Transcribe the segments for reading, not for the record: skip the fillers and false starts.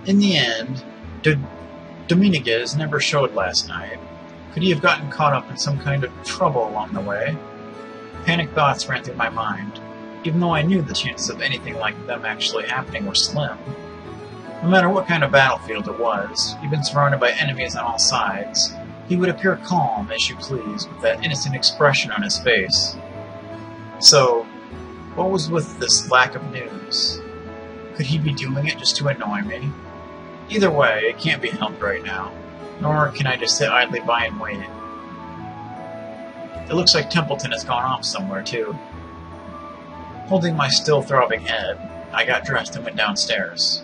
In the end, Dominguez never showed last night. Could he have gotten caught up in some kind of trouble along the way? Panic thoughts ran through my mind, even though I knew the chances of anything like them actually happening were slim. No matter what kind of battlefield it was, even surrounded by enemies on all sides, he would appear calm as you please with that innocent expression on his face. So, what was with this lack of news? Could he be doing it just to annoy me? Either way, it can't be helped right now, nor can I just sit idly by and wait. It looks like Templeton has gone off somewhere, too. Holding my still throbbing head, I got dressed and went downstairs.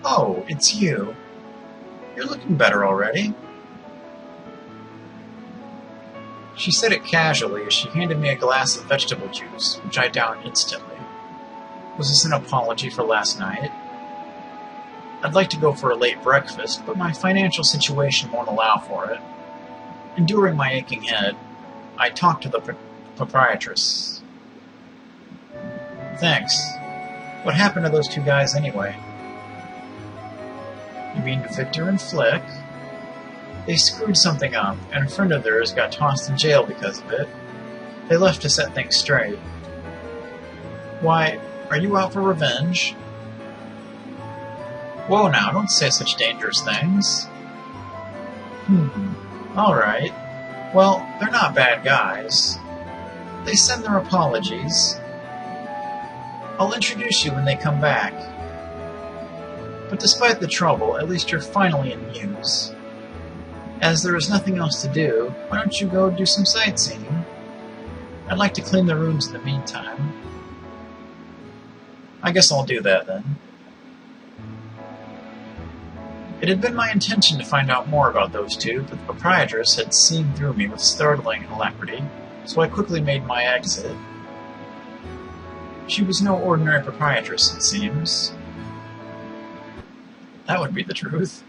Oh, it's you. You're looking better already. She said it casually as she handed me a glass of vegetable juice, which I downed instantly. Was this an apology for last night? I'd like to go for a late breakfast, but my financial situation won't allow for it. Enduring my aching head, I talked to the proprietress. Thanks. What happened to those two guys anyway? You mean Victor and Flick? They screwed something up, and a friend of theirs got tossed in jail because of it. They left to set things straight. Why, are you out for revenge? Whoa now, don't say such dangerous things. Alright. Well, they're not bad guys. They send their apologies. I'll introduce you when they come back. But despite the trouble, at least you're finally in Muse. As there is nothing else to do, why don't you go do some sightseeing? I'd like to clean the rooms in the meantime. I guess I'll do that then. It had been my intention to find out more about those two, but the proprietress had seen through me with startling alacrity, so I quickly made my exit. She was no ordinary proprietress, it seems. That would be the truth.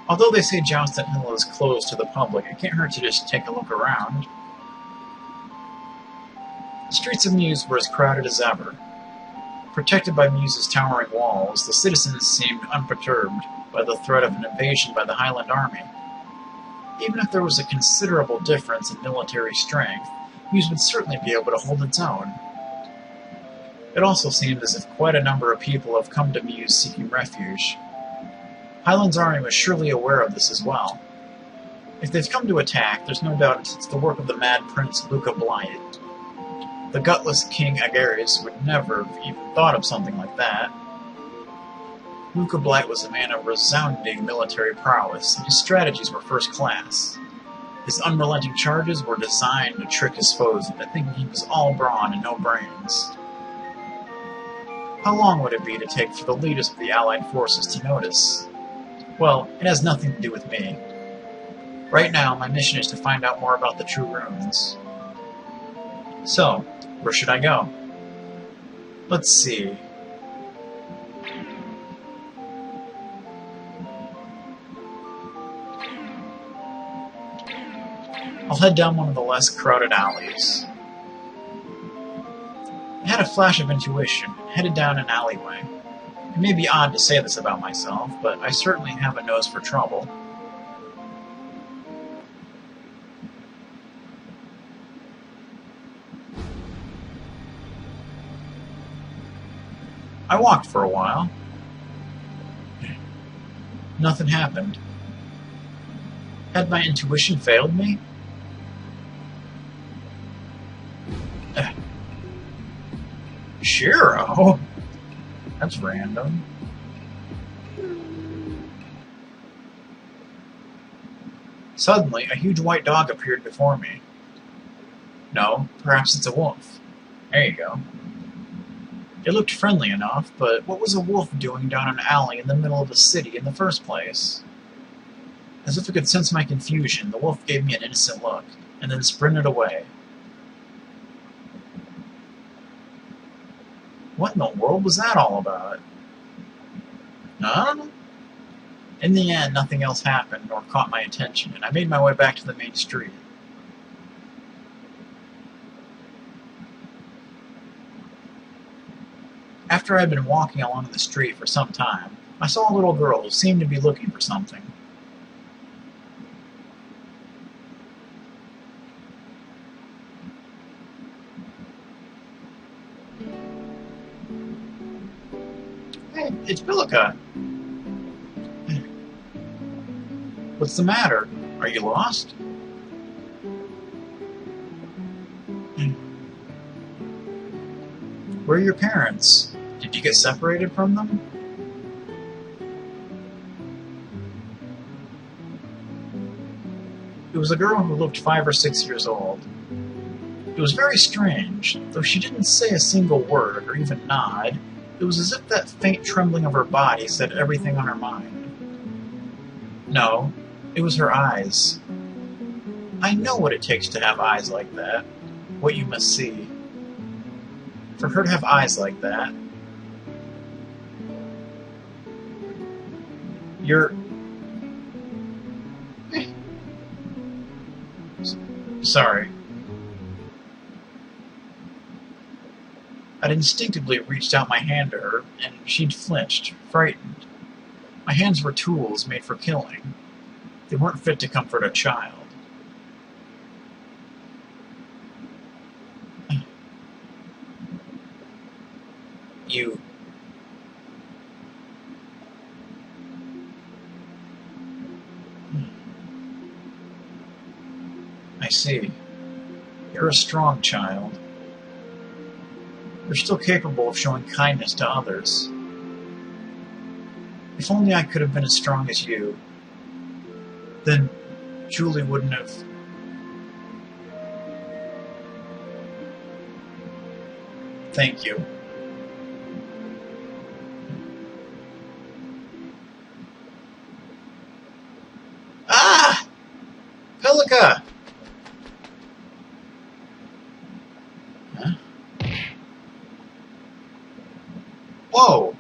Although they say Johnston Hill is closed to the public, it can't hurt to just take a look around. The streets of Muse were as crowded as ever. Protected by Muse's towering walls, the citizens seemed unperturbed by the threat of an invasion by the Highland Army. Even if there was a considerable difference in military strength, Muse would certainly be able to hold its own. It also seemed as if quite a number of people have come to Muse seeking refuge. Highland's army was surely aware of this as well. If they've come to attack, there's no doubt it's the work of the mad prince Luca Blight. The gutless King Ageris would never have even thought of something like that. Luca Blight was a man of resounding military prowess, and his strategies were first class. His unrelenting charges were designed to trick his foes into thinking he was all brawn and no brains. How long would it be to take for the leaders of the Allied forces to notice? Well, it has nothing to do with me. Right now, my mission is to find out more about the true runes. So, where should I go? Let's see. I'll head down one of the less crowded alleys. I had a flash of intuition and headed down an alleyway. It may be odd to say this about myself, but I certainly have a nose for trouble. I walked for a while. Nothing happened. Had my intuition failed me? Shiro? That's random. Suddenly, a huge white dog appeared before me. No, perhaps it's a wolf. There you go. It looked friendly enough, but what was a wolf doing down an alley in the middle of a city in the first place? As if it could sense my confusion, the wolf gave me an innocent look, and then sprinted away. What in the world was that all about? I don't know. In the end, nothing else happened or caught my attention, and I made my way back to the main street. After I had been walking along the street for some time, I saw a little girl who seemed to be looking for something. Hey, it's Pilika. What's the matter? Are you lost? Where are your parents? Did you get separated from them? It was a girl who looked 5 or 6 years old. It was very strange. Though she didn't say a single word or even nod, it was as if that faint trembling of her body said everything on her mind. No, it was her eyes. I know what it takes to have eyes like that, what you must see. For her to have eyes like that. You're... Sorry. I'd instinctively reached out my hand to her, and she'd flinched, frightened. My hands were tools made for killing. They weren't fit to comfort a child. You... I see. You're a strong child. You're still capable of showing kindness to others. If only I could have been as strong as you, then Julie wouldn't have... Thank you. Ah! Pilika! Huh? Whoa!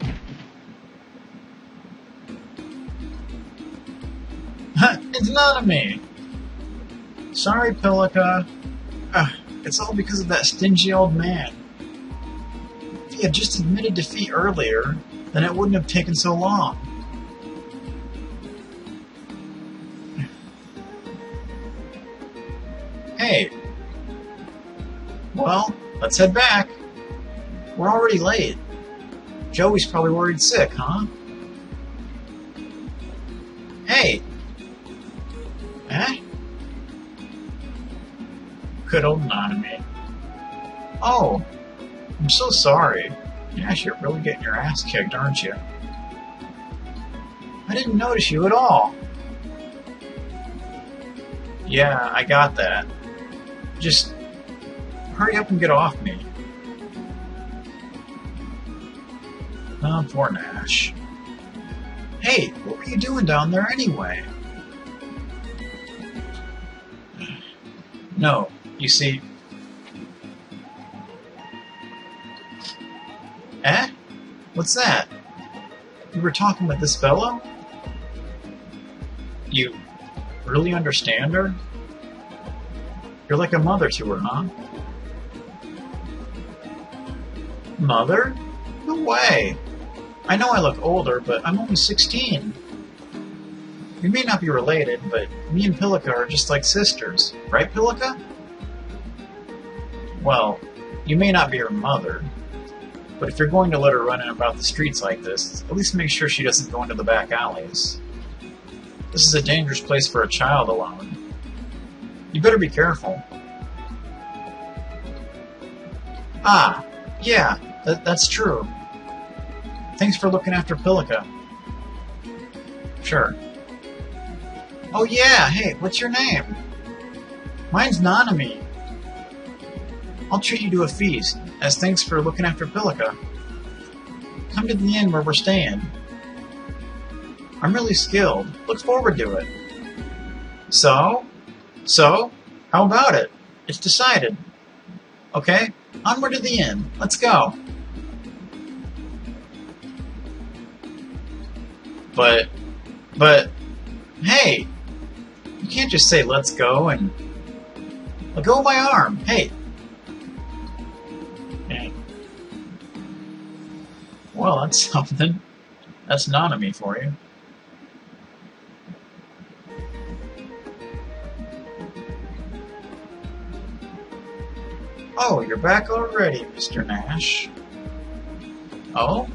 It's Nanami! Sorry, Pilika. It's all because of that stingy old man. If he had just admitted defeat earlier, then it wouldn't have taken so long. Hey. Well, let's head back. We're already late. Joey's probably worried sick, huh? Hey. Eh? Good old Nanami. Oh, I'm so sorry. Nash, you're really getting your ass kicked, aren't you? I didn't notice you at all. Yeah, I got that. Just hurry up and get off me. Oh, poor Nash. Hey, what were you doing down there anyway? No, you see... Eh? What's that? You were talking with this fellow? You really understand her? You're like a mother to her, huh? Mother? No way! I know I look older, but I'm only 16. We may not be related, but me and Pilika are just like sisters. Right, Pilika? Well, you may not be her mother, but if you're going to let her run in about the streets like this, at least make sure she doesn't go into the back alleys. This is a dangerous place for a child alone. You better be careful. Ah, yeah, that's true. Thanks for looking after Pilika. Sure. Oh yeah, hey, what's your name? Mine's Nanami. I'll treat you to a feast, as thanks for looking after Pilika. Come to the inn where we're staying. I'm really skilled. Look forward to it. So? How about it? It's decided. Okay, onward to the inn. Let's go. But, hey! You can't just say let's go and... Let go of my arm. Hey! Well, that's something. That's Nanami for you. Oh, you're back already, Mr. Nash. Oh?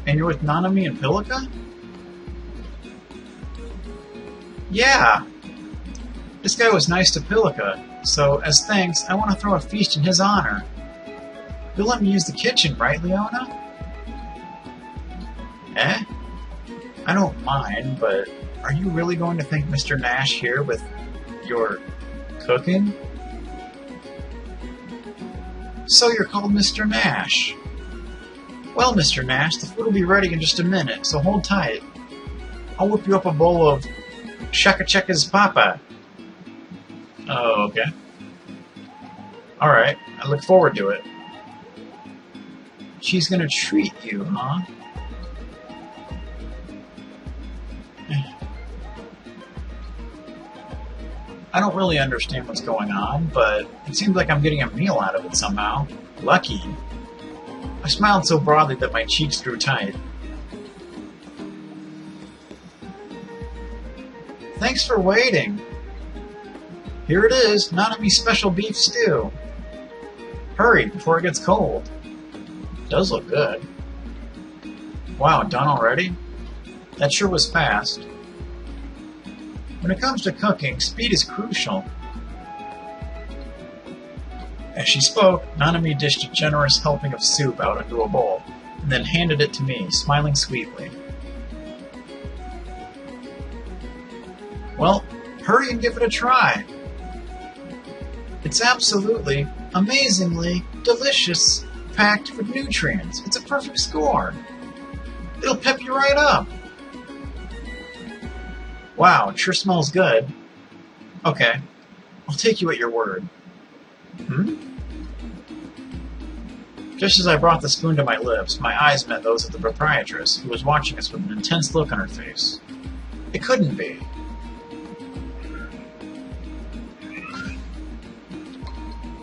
And you're with Nanami and Pilika? Yeah. This guy was nice to Pilika, so as thanks, I want to throw a feast in his honor. You'll let me use the kitchen, right, Leona? Eh? I don't mind, but are you really going to thank Mr. Nash here with your cooking? So you're called Mr. Nash. Well, Mr. Nash, the food will be ready in just a minute, so hold tight. I'll whip you up a bowl of Chachacha's papa. Oh, okay. Alright, I look forward to it. She's gonna treat you, huh? I don't really understand what's going on, but it seems like I'm getting a meal out of it somehow. Lucky. I smiled so broadly that my cheeks grew tight. Thanks for waiting. Here it is, Nanami's special beef stew. Hurry, before it gets cold. It does look good. Wow, done already? That sure was fast. When it comes to cooking, speed is crucial. As she spoke, Nanami dished a generous helping of soup out into a bowl, and then handed it to me, smiling sweetly. Well, hurry and give it a try. It's absolutely, amazingly delicious, packed with nutrients. It's a perfect score. It'll pep you right up. Wow, it sure smells good. Okay, I'll take you at your word. Just as I brought the spoon to my lips, my eyes met those of the proprietress, who was watching us with an intense look on her face. It couldn't be.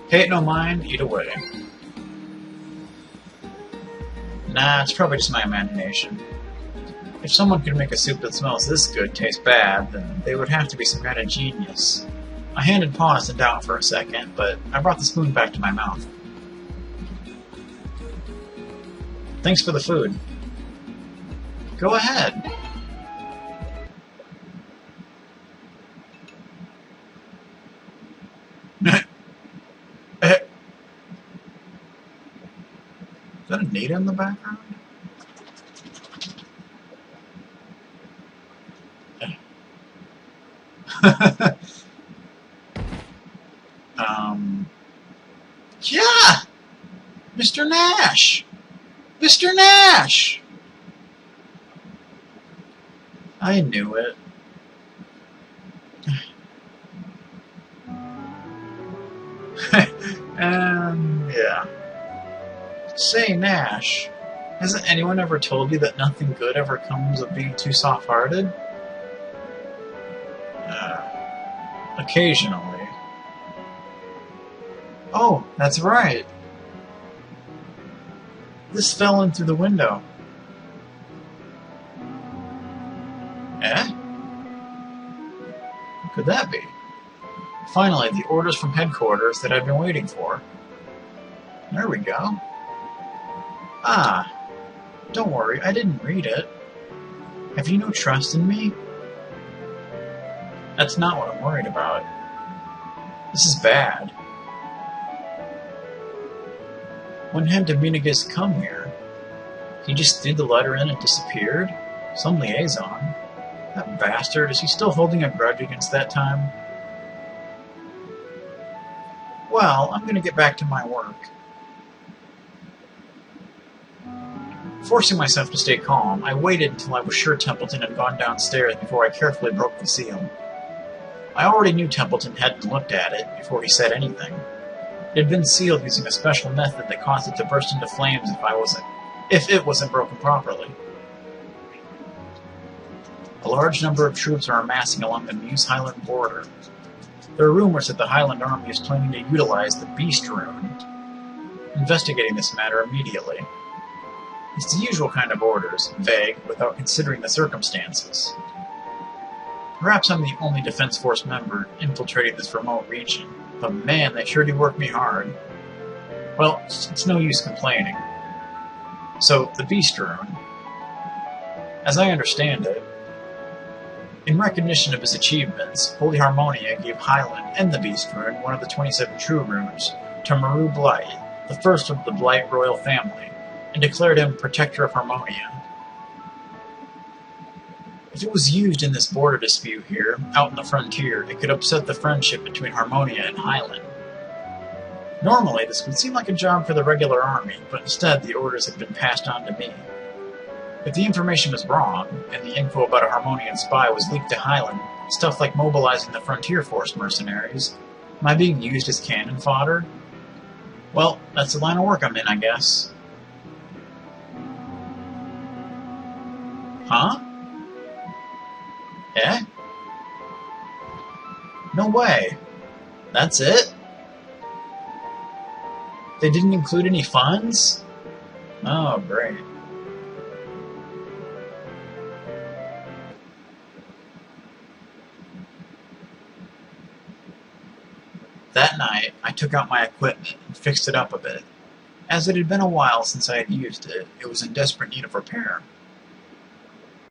Pay it no mind, eat away. Nah, it's probably just my imagination. If someone could make a soup that smells this good taste bad, then they would have to be some kind of genius. My hand had paused in doubt for a second, but I brought the spoon back to my mouth. Thanks for the food. Go ahead. Is that a Nita in the background? Yeah! Mr. Nash! Mr. Nash! I knew it. Yeah. Say, Nash, hasn't anyone ever told you that nothing good ever comes of being too soft-hearted? Occasionally. Oh, that's right. This fell in through the window. Eh? What could that be? Finally, the orders from headquarters that I've been waiting for. There we go. Ah, don't worry, I didn't read it. Have you no trust in me? That's not what I'm worried about. This is bad. When had Dominguez come here? He just threw the letter in and disappeared? Some liaison. That bastard, is he still holding a grudge against that time? Well, I'm gonna get back to my work. Forcing myself to stay calm, I waited until I was sure Templeton had gone downstairs before I carefully broke the seal. I already knew Templeton hadn't looked at it before he said anything. It had been sealed using a special method that caused it to burst into flames if it wasn't broken properly. A large number of troops are amassing along the Muse Highland border. There are rumors that the Highland Army is planning to utilize the Beast Rune. Investigating this matter immediately. It's the usual kind of orders, vague, without considering the circumstances. Perhaps I'm the only Defense Force member infiltrating this remote region, but man, they sure do work me hard. Well, it's no use complaining. So, the Beast Rune. As I understand it, in recognition of his achievements, Holy Harmonia gave Hyland and the Beast Rune one of the 27 True Runes to Maru Blight, the first of the Blight royal family, and declared him Protector of Harmonia. If it was used in this border dispute here, out in the frontier, it could upset the friendship between Harmonia and Hyland. Normally, this would seem like a job for the regular army, but instead the orders have been passed on to me. If the information was wrong, and the info about a Harmonian spy was leaked to Hyland, stuff like mobilizing the Frontier Force mercenaries, am I being used as cannon fodder? Well, that's the line of work I'm in, I guess. Huh? Eh? No way. That's it? They didn't include any funds? Oh, great. That night, I took out my equipment and fixed it up a bit. As it had been a while since I had used it, it was in desperate need of repair.